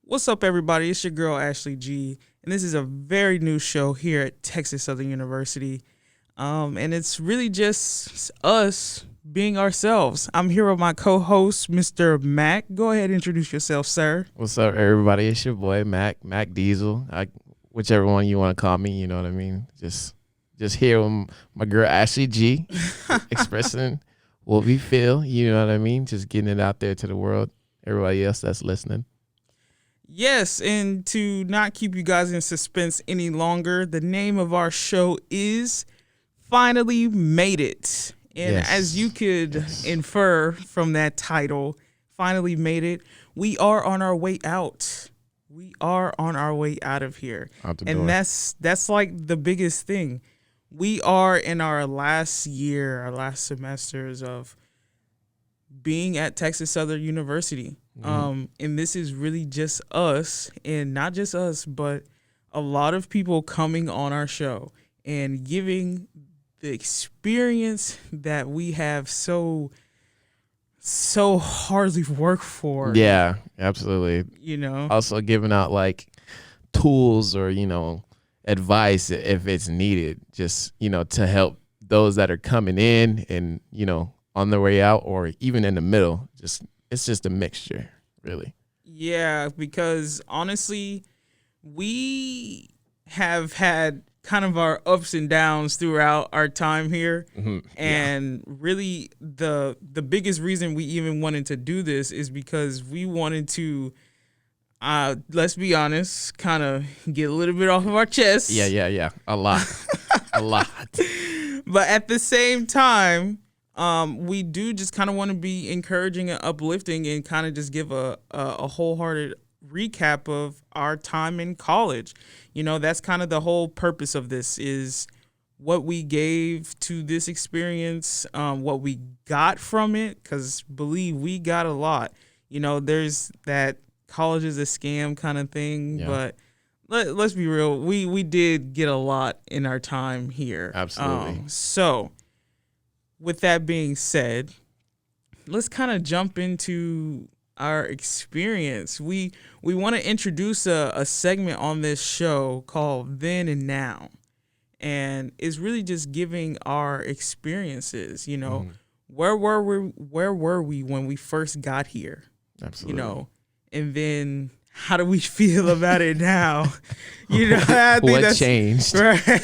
What's up, everybody? It's your girl, Ashley G, and this is a very new show here at Texas Southern University. And it's really just us being ourselves. I'm here with my co-host, Mr. Mac. Go ahead and introduce yourself, sir. What's up, everybody? It's your boy, Mac Diesel. Whichever one you want to call me, you know what I mean? Just here with my girl, Ashley G, expressing what we feel, you know what I mean? Just getting it out there to the world, everybody else that's listening. Yes, and to not keep you guys in suspense any longer, the name of our show is Finally Made It. And as you could infer from that title, Finally Made It, we are on our way out. We are on our way out of here. And that's like the biggest thing. We are in our last year, our last semesters of being at Texas Southern University. And this is really just us, and not just us, but a lot of people coming on our show and giving the experience that we have so hardly worked for. Yeah, absolutely. You know, also giving out like tools or, advice if it's needed, just, to help those that are coming in and, on their way out or even in the middle. It's just a mixture, really. Yeah, because honestly, we have had kind of our ups and downs throughout our time here. And really the biggest reason we even wanted to do this is because we wanted to, let's be honest, kind of get a little bit off of our chest. Yeah. A lot. A lot. But at the same time, we do just kind of want to be encouraging and uplifting and kind of just give a wholehearted recap of our time in college. That's kind of the whole purpose of this, is what we gave to this experience, what we got from it, because believe we got a lot. There's that college is a scam kind of thing, but let's be real. We did get a lot in our time here. Absolutely. So with that being said, let's kind of jump into our experience. We want to introduce a segment on this show called Then and Now. And it's really just giving our experiences, where were we when we first got here? Absolutely. And then how do we feel about it now? I think what changed? Right.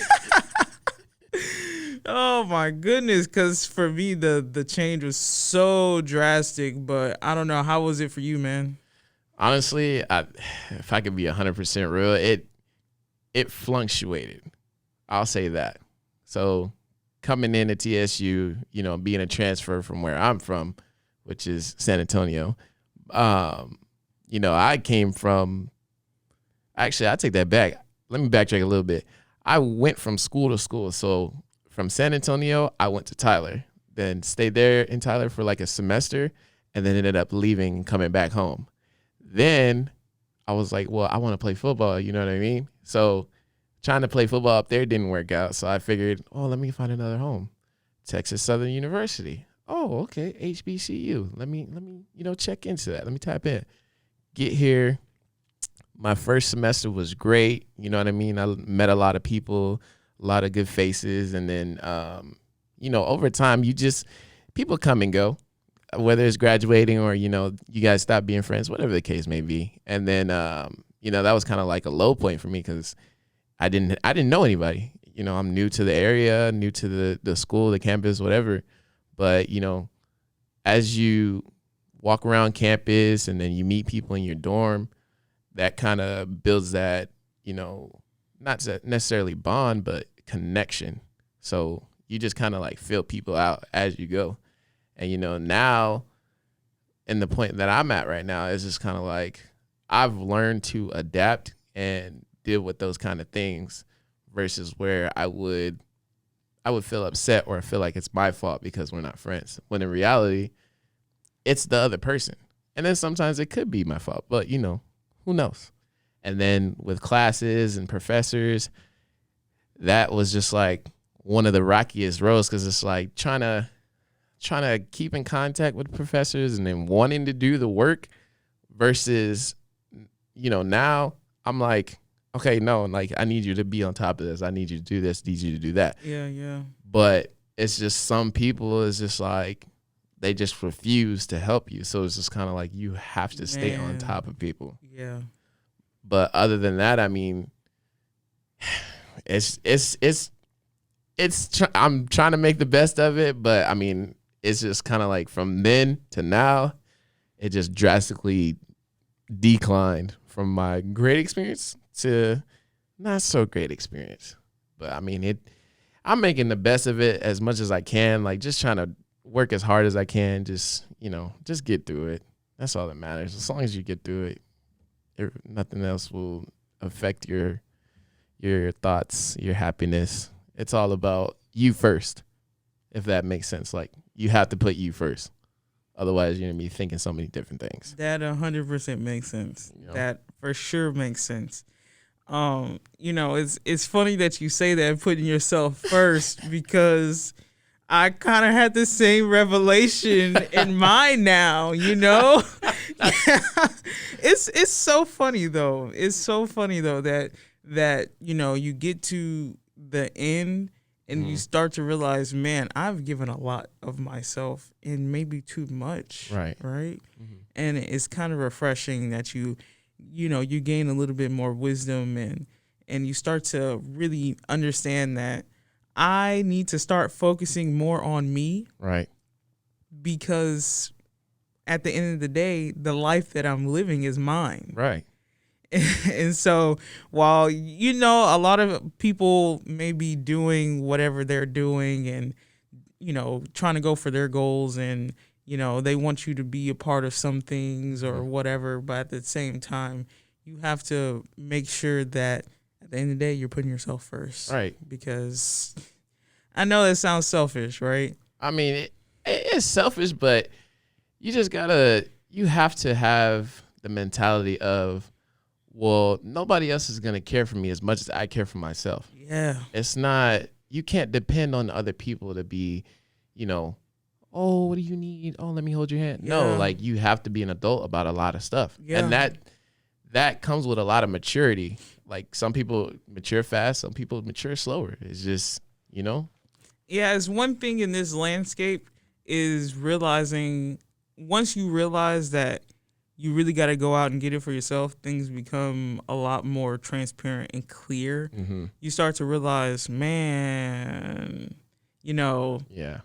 Oh my goodness, because for me the change was so drastic, but I don't know. How was it for you, man? Honestly, if I could be 100% real, it fluctuated. I'll say that. So coming in to TSU, being a transfer from where I'm from, which is San Antonio, I came from, actually, I take that back. Let me backtrack a little bit. I went from school to school. So from San Antonio, I went to Tyler, then stayed there in Tyler for like a semester, and then ended up leaving and coming back home. Then I was like, well, I want to play football, you know what I mean? So trying to play football up there didn't work out. So I figured, let me find another home. Texas Southern University. Oh, okay, HBCU. Let me check into that. Let me tap in. Get here. My first semester was great. You know what I mean? I met a lot of people, a lot of good faces. And then, over time, people come and go, whether it's graduating or, you guys stop being friends, whatever the case may be. And then, that was kind of like a low point for me because I didn't know anybody. I'm new to the area, new to the school, the campus, whatever. But, as you walk around campus and then you meet people in your dorm, that kind of builds that, not necessarily bond, but connection. So you just kind of like feel people out as you go. And, now in the point that I'm at right now is just kind of like I've learned to adapt and deal with those kind of things versus where I would feel upset or feel like it's my fault because we're not friends. When in reality, it's the other person. And then sometimes it could be my fault, but who knows? And then with classes and professors, that was just like one of the rockiest roads because it's like trying to keep in contact with professors and then wanting to do the work versus, now I'm like, okay, no, like I need you to be on top of this. I need you to do this, need you to do that. Yeah. But it's just some people is just like, they just refuse to help you. So it's just kind of like you have to stay on top of people. Yeah. But other than that, I mean, I'm trying to make the best of it. But I mean, it's just kind of like from then to now, it just drastically declined from my great experience to not so great experience. But I mean, I'm making the best of it as much as I can, like just trying to work as hard as I can, just get through it. That's all that matters. As long as you get through it, nothing else will affect your thoughts, your happiness. It's all about you first, if that makes sense. Like, you have to put you first. Otherwise, you're going to be thinking so many different things. That 100% makes sense. That for sure makes sense. It's funny that you say that, putting yourself first, because I kind of had the same revelation in mind now, It's so funny though. It's so funny though that you get to the end and you start to realize, man, I've given a lot of myself and maybe too much. Right. Mm-hmm. And it's kind of refreshing that you gain a little bit more wisdom and you start to really understand that I need to start focusing more on me. Right. Because at the end of the day, the life that I'm living is mine. Right. And so while, a lot of people may be doing whatever they're doing and, trying to go for their goals and, they want you to be a part of some things or whatever. But at the same time, you have to make sure that at the end of the day, you're putting yourself first. Right. Because I know that sounds selfish, right? I mean, it's selfish, but you have to have the mentality of, well, nobody else is going to care for me as much as I care for myself. Yeah. It's not, you can't depend on other people to be, oh, what do you need? Oh, let me hold your hand. Yeah. No, like, you have to be an adult about a lot of stuff. Yeah. And that comes with a lot of maturity. Like, some people mature fast, some people mature slower. It's just, Yeah, it's one thing in this landscape is realizing, once you realize that you really got to go out and get it for yourself, things become a lot more transparent and clear. Mm-hmm. You start to realize, man, Yeah.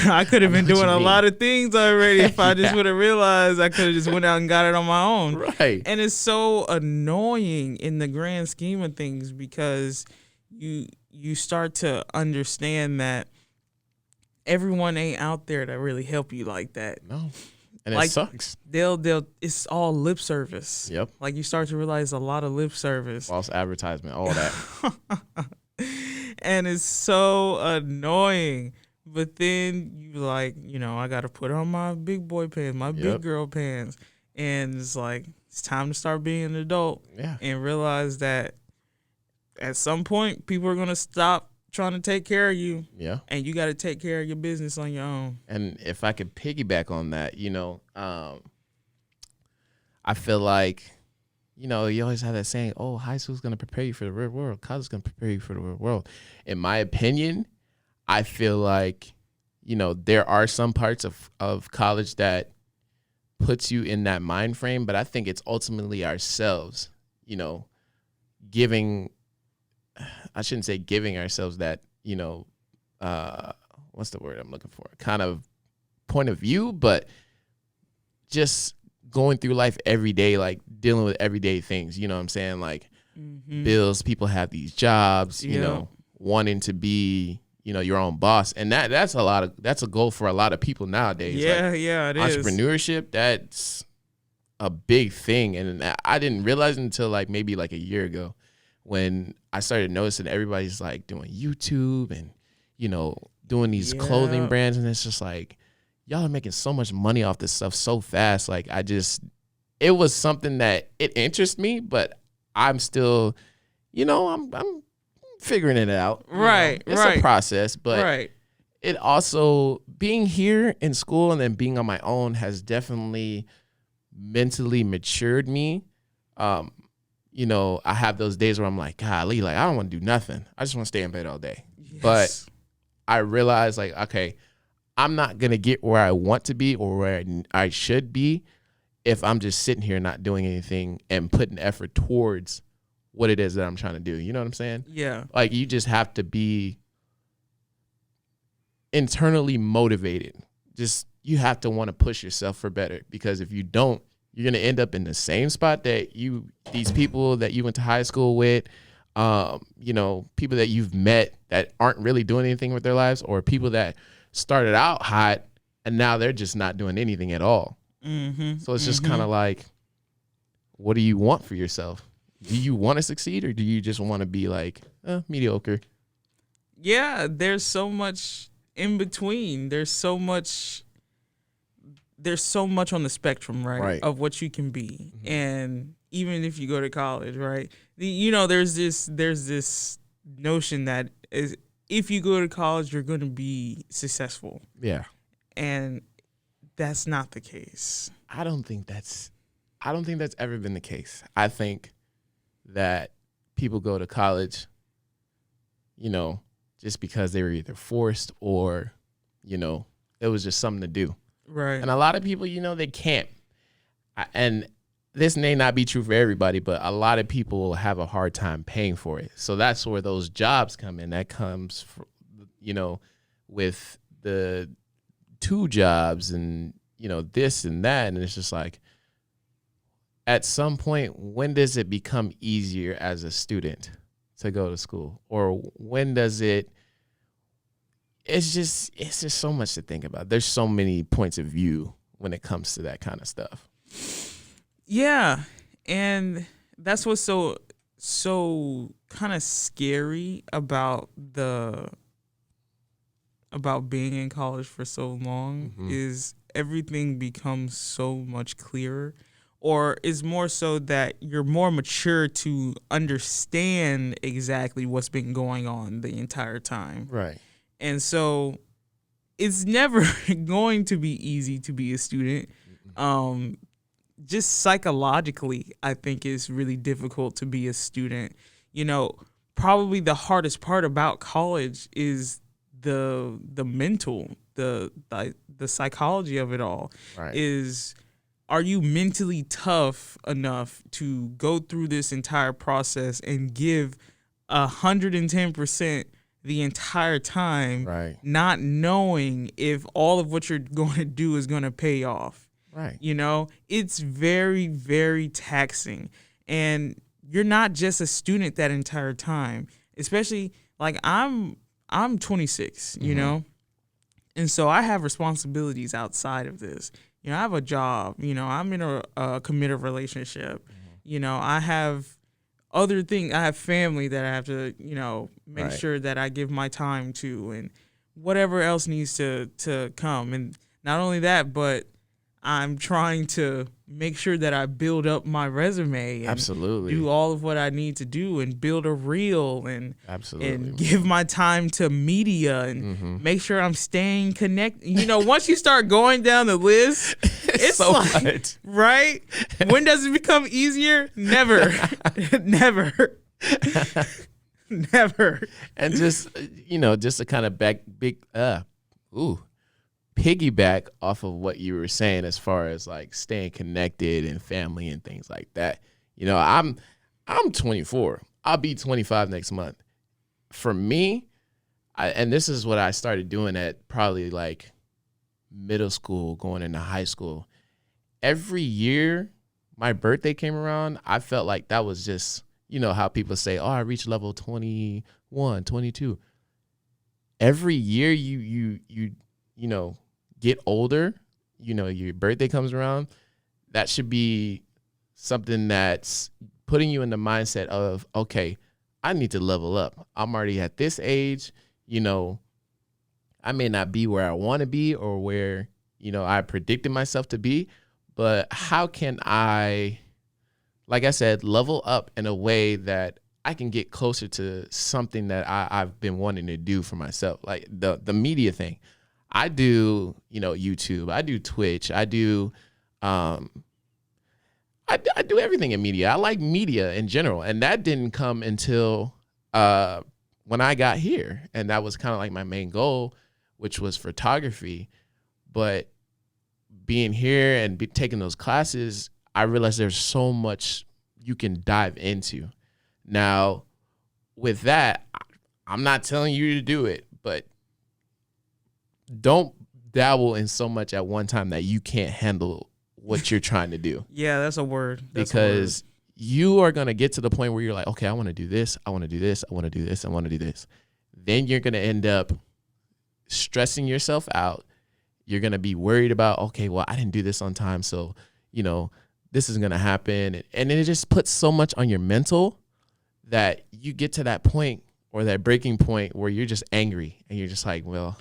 I could have been doing a lot of things already if I just would have realized I could have just went out and got it on my own. Right. And it's so annoying in the grand scheme of things because you start to understand that everyone ain't out there to really help you like that. No. And like, it sucks. It's all lip service. Yep. Like, you start to realize a lot of lip service. False advertisement, all that. And it's so annoying. But then you like, I got to put on my big boy pants, my big girl pants. And it's like, it's time to start being an adult. Yeah. And realize that at some point, people are going to stop trying to take care of you. Yeah. And you got to take care of your business on your own. And if I could piggyback on that, I feel like, you always have that saying, oh, high school's going to prepare you for the real world. College is going to prepare you for the real world. In my opinion, I feel like, there are some parts of college that puts you in that mind frame, but I think it's ultimately ourselves, I shouldn't say giving ourselves that, what's the word I'm looking for? Kind of point of view, but just going through life every day, like dealing with everyday things, you know what I'm saying? Like bills, people have these jobs, wanting to be, your own boss. And that's a goal for a lot of people nowadays. Yeah, like, it is. Entrepreneurship, that's a big thing. And I didn't realize until like maybe like a year ago when I started noticing everybody's like doing YouTube and, doing these clothing brands. And it's just like, y'all are making so much money off this stuff so fast. Like, it was something that it interests me, but I'm still, I'm figuring it out. Right. It's a process, but it also, being here in school and then being on my own has definitely mentally matured me. you know, I have those days where I'm like, golly, like I don't want to do nothing. I just want to stay in bed all day. Yes. But I realize like, okay, I'm not going to get where I want to be or where I should be if I'm just sitting here not doing anything and putting effort towards what it is that I'm trying to do. You know what I'm saying? Yeah. Like you just have to be internally motivated. Just you have to want to push yourself for better, because if you don't, you're going to end up in the same spot that these people that you went to high school with, you know, people that you've met that aren't really doing anything with their lives, or people that started out hot and now they're just not doing anything at all. Mm-hmm. So it's just kind of like, what do you want for yourself? Do you want to succeed, or do you just want to be like mediocre? Yeah, there's so much in between. There's so much on the spectrum, right? Of what you can be. Mm-hmm. And even if you go to college, right? You know, there's this notion that is, if you go to college, you're going to be successful. Yeah. And that's not the case. I don't think that's ever been the case. I think that people go to college, you know, just because they were either forced or, you know, it was just something to do. Right. And a lot of people, you know, they can't. And this may not be true for everybody, but a lot of people have a hard time paying for it. So that's where those jobs come in. That comes, you know, with the 2 jobs and, you know, this and that. And it's just like, at some point, when does it become easier as a student to go to school? Or when does it, it's just so much to think about. There's so many points of view when it comes to that kind of stuff. Yeah. And that's what's so kind of scary about being in college for so long, mm-hmm. is everything becomes so much clearer, or is more so that you're more mature to understand exactly what's been going on the entire time. Right. And so it's never going to be easy to be a student. Just psychologically, I think it's really difficult to be a student. You know, probably the hardest part about college is the mental, the psychology of it all. Right. Is, are you mentally tough enough to go through this entire process and give 110% the entire time, right, not knowing if all of what you're going to do is going to pay off? Right. You know, it's very, very taxing. And you're not just a student that entire time, especially like I'm 26, you mm-hmm. know, and so I have responsibilities outside of this. You know, I have a job, you know, I'm in a committed relationship, mm-hmm. you know, I have other things. I have family that I have to, you know, make right. sure that I give my time to, and whatever else needs to come. And not only that, but I'm trying to make sure that I build up my resume and absolutely do all of what I need to do and build a reel and absolutely and give my time to media and mm-hmm. make sure I'm staying connected. You know, once you start going down the list, it's so like, much. Right? When does it become easier? Never. Never. Never. And just, you know, just to kind of piggyback off of what you were saying as far as like staying connected and family and things like that. You know, I'm 24. I'll be 25 next month. For me, and this is what I started doing at probably like middle school, going into high school. Every year my birthday came around, I felt like that was just, you know, how people say, oh, I reached level 21, 22. Every year you know, get older, you know, your birthday comes around, that should be something that's putting you in the mindset of, okay, I need to level up. I'm already at this age, you know, I may not be where I want to be or where, you know, I predicted myself to be, but how can I, like I said, level up in a way that I can get closer to something that I've been wanting to do for myself, like the media thing. I do, you know, YouTube. I do Twitch. I do, I do everything in media. I like media in general. And that didn't come until when I got here. And that was kind of like my main goal, which was photography. But being here and taking those classes, I realized there's so much you can dive into. Now, with that, I'm not telling you to do it, but don't dabble in so much at one time that you can't handle what you're trying to do. Yeah, that's a word. Because you are going to get to the point where you're like, okay, I want to do this. I want to do this. I want to do this. I want to do this. Then you're going to end up stressing yourself out. You're going to be worried about, okay, well, I didn't do this on time. So, this is going to happen. And then it just puts so much on your mental that you get to that point or that breaking point where you're just angry and you're just like, well,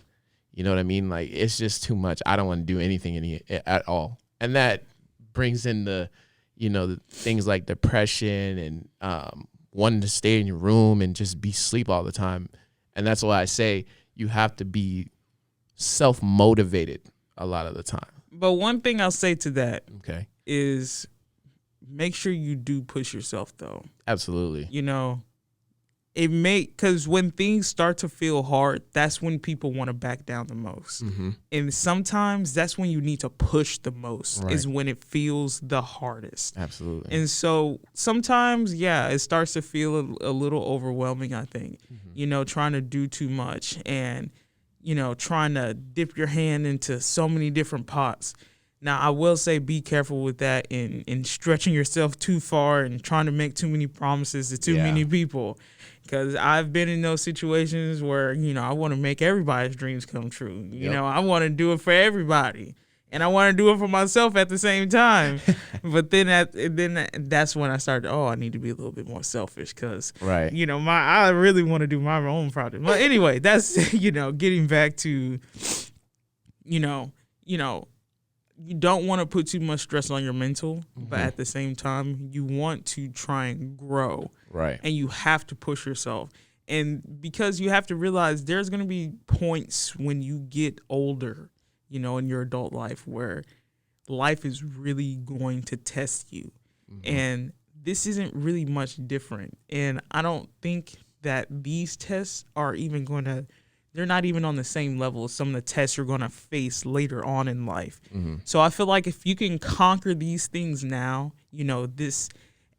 you know what I mean? Like, it's just too much. I don't want to do anything at all. And that brings in the things like depression and wanting to stay in your room and just be sleep all the time. And that's why I say you have to be self-motivated a lot of the time. But one thing I'll say to that is make sure you do push yourself, though. Absolutely. Because when things start to feel hard, that's when people want to back down the most. Mm-hmm. And sometimes that's when you need to push the most, is when it feels the hardest. Absolutely. And so sometimes, it starts to feel a little overwhelming, I think, trying to do too much and, trying to dip your hand into so many different pots. Now, I will say be careful with that in stretching yourself too far and trying to make too many promises to too many people. Because I've been in those situations where, I want to make everybody's dreams come true. I want to do it for everybody. And I want to do it for myself at the same time. But then that's when I started, I need to be a little bit more selfish because, I really want to do my own project. But anyway, that's, getting back to, you don't want to put too much stress on your mental, but at the same time, you want to try and grow. Right. And you have to push yourself. And because you have to realize there's going to be points when you get older, in your adult life where life is really going to test you. Mm-hmm. And this isn't really much different. And I don't think that these tests are even they're not even on the same level as some of the tests you're going to face later on in life. Mm-hmm. So I feel like if you can conquer these things now, this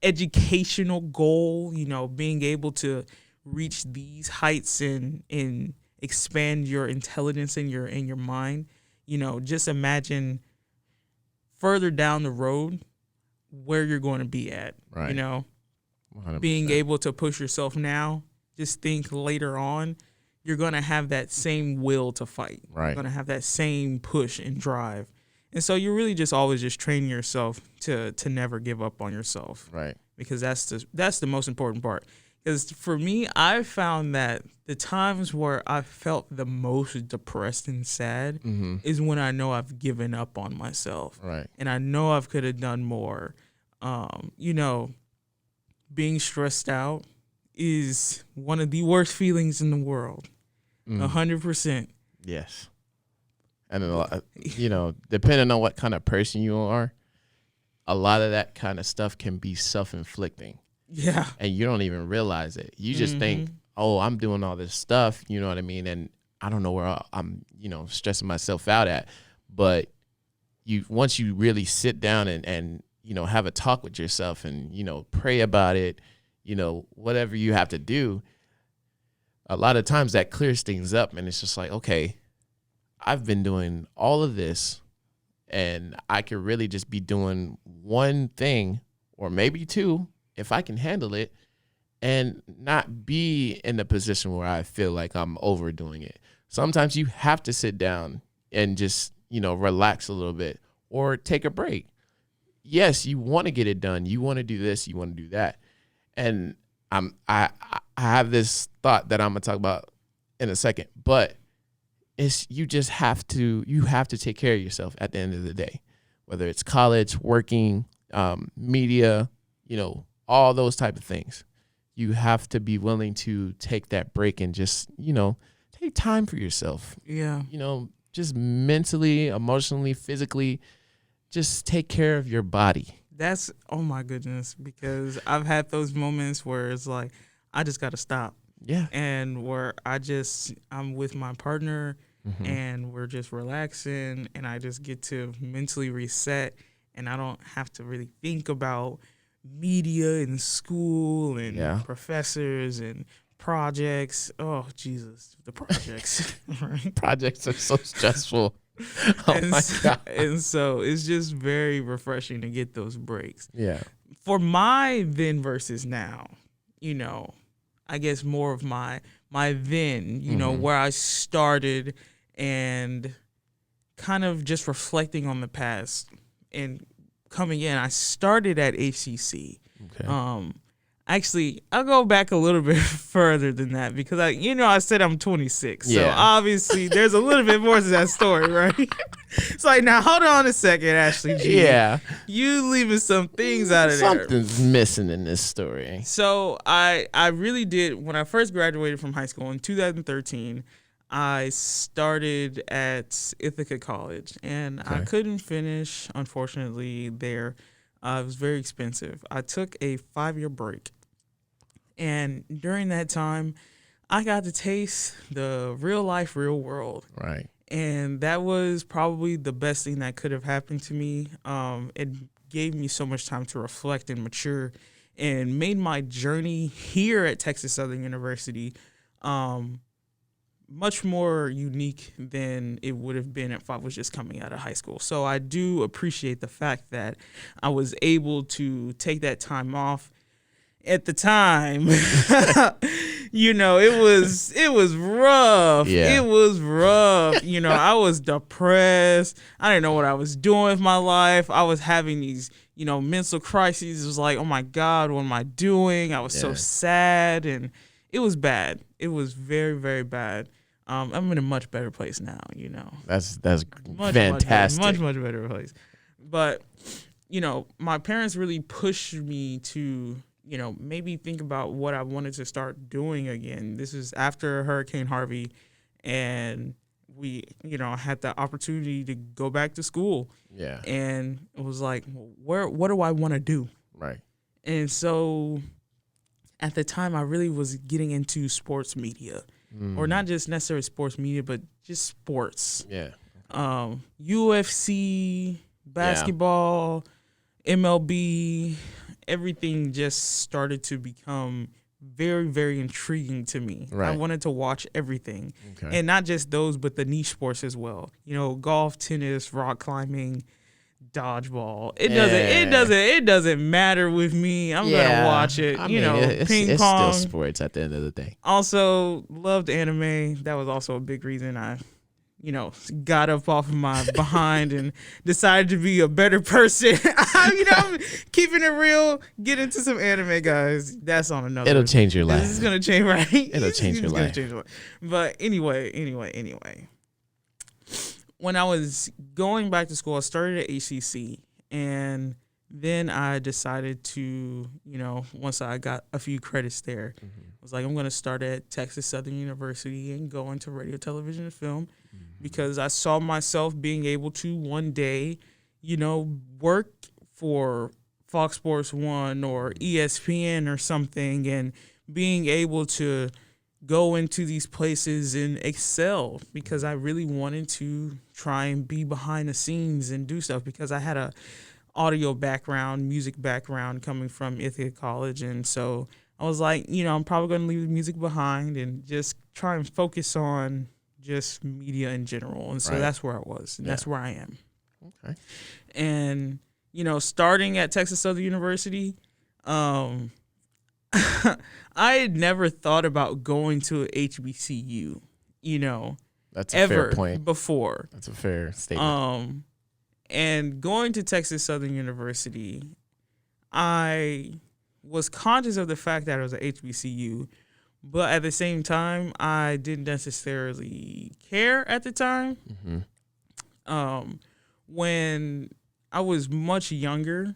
educational goal, being able to reach these heights and expand your intelligence in your mind, just imagine further down the road where you're going to be at, right. 100%. Being able to push yourself now, just think later on, you're going to have that same will to fight. Right. You're going to have that same push and drive. And so you're really just always just training yourself to never give up on yourself. Right. Because that's the most important part. Because for me, I found that the times where I felt the most depressed and sad is when I know I've given up on myself. Right. And I know I could have done more. Being stressed out is one of the worst feelings in the world. 100%. Yes. And a lot, depending on what kind of person you are, a lot of that kind of stuff can be self-inflicting. Yeah. And you don't even realize it. You just think, I'm doing all this stuff, you know what I mean? And I don't know where I'm, stressing myself out at. But once you really sit down and have a talk with yourself and, pray about it, whatever you have to do, a lot of times that clears things up. And it's just like, okay, I've been doing all of this and I could really just be doing one thing or maybe two if I can handle it and not be in a position where I feel like I'm overdoing it. Sometimes you have to sit down and just, relax a little bit or take a break. Yes, you want to get it done. You want to do this. You want to do that. And I have this thought that I'm going to talk about in a second, but you have to take care of yourself at the end of the day, whether it's college, working, media, all those type of things. You have to be willing to take that break and just, take time for yourself. Yeah. Just mentally, emotionally, physically, just take care of your body. That's, oh my goodness, because I've had those moments where it's like, I just got to stop. Yeah. And where I'm with my partner Mm-hmm. and we're just relaxing and I just get to mentally reset and I don't have to really think about media and school and professors and projects. Oh, Jesus, the projects. Right? Projects are so stressful. Oh my God. And so it's just very refreshing to get those breaks. Yeah. For my then versus now, I guess more of my then, where I started and kind of just reflecting on the past and coming in. I started at HCC. Okay. Actually, I'll go back a little bit further than that because I said I'm 26. So obviously there's a little bit more to that story, right? It's like, now hold on a second, Ashley G. Yeah. You leaving some things out of there. Something's missing in this story. So I really did, when I first graduated from high school in 2013, I started at Ithaca College and I couldn't finish, unfortunately, there. It was very expensive. I took a 5-year break. And during that time, I got to taste the real life, real world. Right. And that was probably the best thing that could have happened to me. It gave me so much time to reflect and mature and made my journey here at Texas Southern University much more unique than it would have been if I was just coming out of high school. So I do appreciate the fact that I was able to take that time off. At the time, it was rough. Yeah. It was rough. I was depressed. I didn't know what I was doing with my life. I was having these, mental crises. It was like, oh my God, what am I doing? I was so sad, and it was bad. It was very, very bad. I'm in a much better place now, That's much, fantastic. Much better place. But, my parents really pushed me to, maybe think about what I wanted to start doing again. This is after Hurricane Harvey, and we, had the opportunity to go back to school. Yeah. And it was like, what do I want to do? Right. And so at the time, I really was getting into sports media. Or not just necessarily sports media, but just sports. Yeah. UFC, basketball, MLB, everything just started to become very, very intriguing to me. Right. I wanted to watch everything. Okay. And not just those, but the niche sports as well. Golf, tennis, rock climbing, dodgeball. It doesn't matter with me. I'm gonna watch it. Ping pong. It's still sports at the end of the day. Also loved anime. That was also a big reason I, got up off of my behind and decided to be a better person. I'm keeping it real. Get into some anime, guys. That's on another. It'll change your life. This is gonna change, right? It'll change your life. But anyway. When I was going back to school, I started at HCC, and then I decided to, once I got a few credits there, I was like, I'm going to start at Texas Southern University and go into radio, television, and film, because I saw myself being able to one day, work for Fox Sports 1 or ESPN or something, and being able to go into these places and excel, because I really wanted to try and be behind the scenes and do stuff, because I had a audio background, music background coming from Ithaca College. And so I was like, I'm probably going to leave the music behind and just try and focus on just media in general. And so that's where I was, and that's where I am. Okay. And, starting at Texas Southern University, I had never thought about going to a HBCU, That's a ever fair point. before. That's a fair statement. And going to Texas Southern University, I was conscious of the fact that it was a HBCU, but at the same time, I didn't necessarily care at the time. When I was much younger,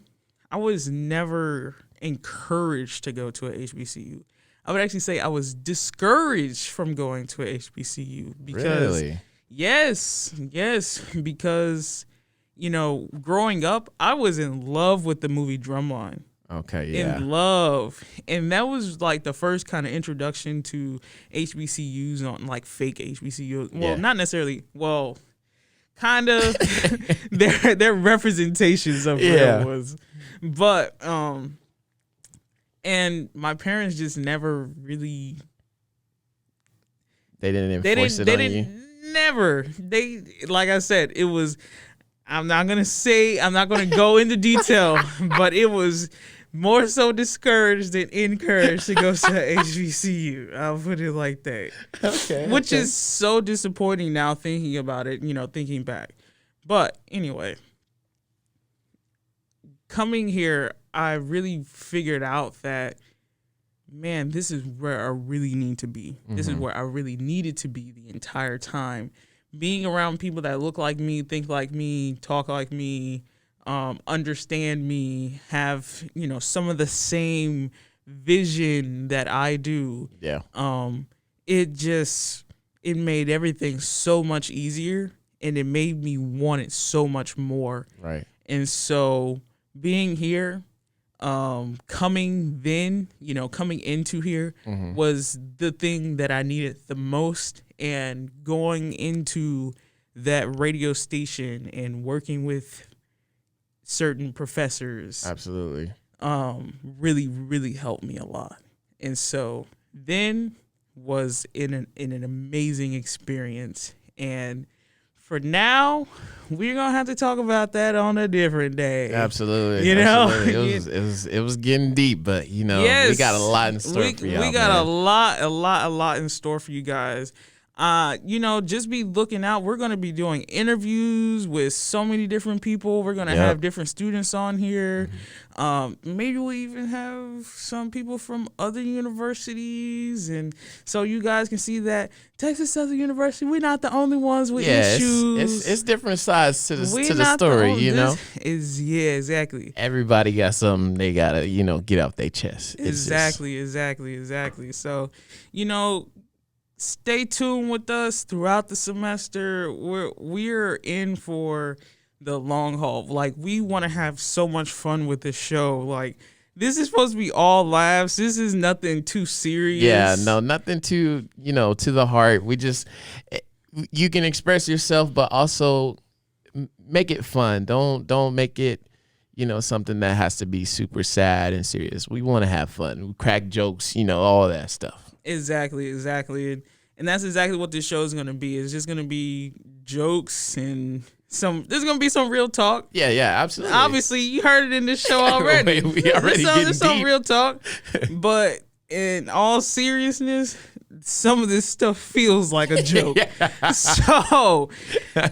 I was never encouraged to go to a HBCU. I would actually say I was discouraged from going to a HBCU because Really? Yes, because growing up, I was in love with the movie Drumline. Okay, yeah. In love. And that was like the first kind of introduction to HBCUs on like fake HBCUs. Well, not necessarily. Well, kind of. They're representations of what it was. But, and my parents just never really. They didn't enforce it on you? Never. Like I said, it was. I'm not going to go into detail, but it was more so discouraged than encouraged to go to HBCU. I'll put it like that. Okay. Which is so disappointing now thinking about it, thinking back. But anyway, coming here, I really figured out that, man, this is where I really need to be. This is where I really needed to be the entire time. Being around people that look like me, think like me, talk like me, understand me, have, some of the same vision that I do. Yeah. It made everything so much easier, and it made me want it so much more. Right. And so being here, coming into here was the thing that I needed the most. And going into that radio station and working with certain professors, absolutely, really, really helped me a lot. And so then was in an amazing experience. And for now, we're gonna have to talk about that on a different day. Absolutely, Absolutely. It was getting deep, but we got a lot in store for y'all. We got a lot in store for you guys. Just be looking out. We're going to be doing interviews with so many different people. We're going to have different students on here. Maybe we'll even have some people from other universities. And so you guys can see that Texas Southern University, we're not the only ones with issues. It's different sides to the story, exactly. Everybody got something they got to, get off their chest. Exactly. So, stay tuned with us throughout the semester. We're in for the long haul. Like, we want to have so much fun with this show. Like, this is supposed to be all laughs. This is nothing too serious. Yeah, no, nothing too, to the heart. You can express yourself, but also make it fun. Don't make it, something that has to be super sad and serious. We want to have fun. We crack jokes, all that stuff. Exactly. And that's exactly what this show is going to be. It's just going to be jokes and there's going to be some real talk. Yeah, absolutely. Obviously, you heard it in this show already. we already there's some real talk. But in all seriousness, some of this stuff feels like a joke. So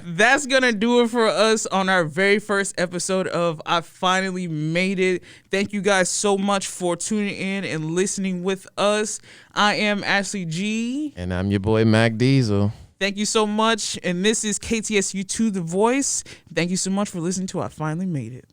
that's going to do it for us on our very first episode of I Finally Made It. Thank you guys so much for tuning in and listening with us. I am Ashley G. And I'm your boy, Mac Diesel. Thank you so much. And this is KTSU2 The Voice. Thank you so much for listening to I Finally Made It.